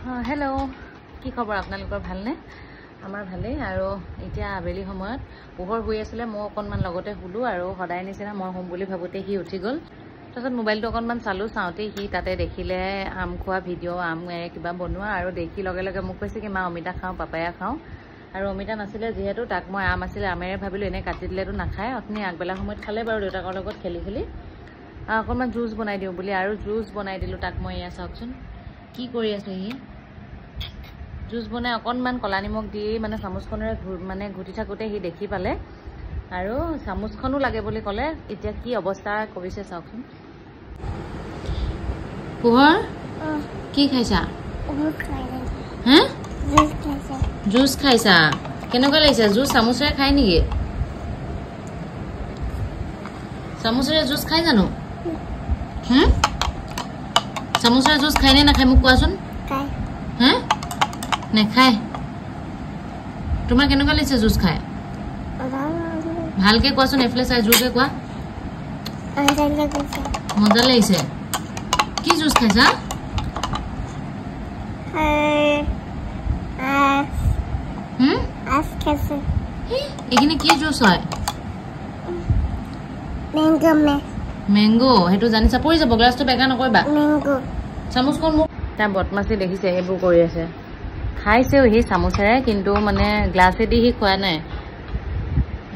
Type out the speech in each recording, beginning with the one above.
hello কি খবৰ আপোনালোকৰ ভালনে আমাৰ ভালে আৰু এতিয়া আবেলি সময়ত পোহৰ হৈ আছিল মই অকনমান লগতে হুলু আৰু সদায় নিচিনা মই হোম বুলি ভাবুতে হি উঠি গল তছত মোবাইলটো অকনমান চালু চাওতে হি তাতে দেখিলে আম খোৱা ভিডিও আম কিবা বনোৱা আৰু দেখি লগে লগে মোক কৈছে কি মা অমিতা খাও পাপায়া খাও আৰু অমিতা নাছিলে যেহেতু তাক মই আম আছিল আমেৰে ভাবিলো এনে কাটি দিলেটো নাখায় অথনি আগবেলা সময়ত খালে বাৰু দেউতাকৰ লগত খেলি খেলি অকনমান জুস বনাই দিও বুলি আৰু জুস বনাই দিলো তাক মই ইয়া চাওকচোন কি কৰি আছে হি জুস বনাই অকনমান কলা নিমখ দি মানে চামুচখনৰে মানে ঘুটি থাকোতে হি দেখি পালে আৰু চামুচখনো লাগে বুলি কলে এতিয়া কি অৱস্থা কৰিছে চাওকচোন পোহৰ কি খাইছা হে জুস খাইছা কেনেকুৱা লাগিছে জুস চামুচৰে খাই নেকি চামুচৰে জুস খাই জানো হুম চামুচৰে জুস খাই নে না খাই মোক কোৱাচোন খাই হে নেখায় তোমাৰ কেনেকুৱা লাগিছে জুস খাই ভালকে কোৱাচোন এফলে চাই জুসে কোৱা মজা লাগিছে কি জুস খাইছা খাইছে এখানে কি জুস হয় ম্যাঙ্গো হেতু জানিছা পৰি যাব গ্লাসটো বেকা নকৰিবা ম্যাঙ্গো চামুচখন মোক তা বদমাছি দেখিছে এইবোৰ কৰি আছে খাইছেও হি চামুচেৰে কিন্তু মানে গ্লাসে দি হি খোৱা নাই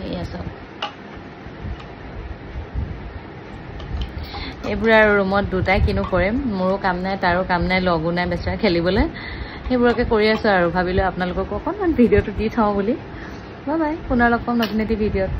এই আছে এইবোৰ আৰু ৰুমত দুটাই কিনো কৰিম মোৰো কাম নাই তাৰো কাম নাই লগু নাই বেচৰা খেলিবলৈ সেইবোৰকে কৰি আছো আৰু ভাবিলো আপোনালোকক অকনমান ভিডিওটো দি থাও বুলি বাই বাই পুনৰ লগ পাম নতুন এটি ভিডিওত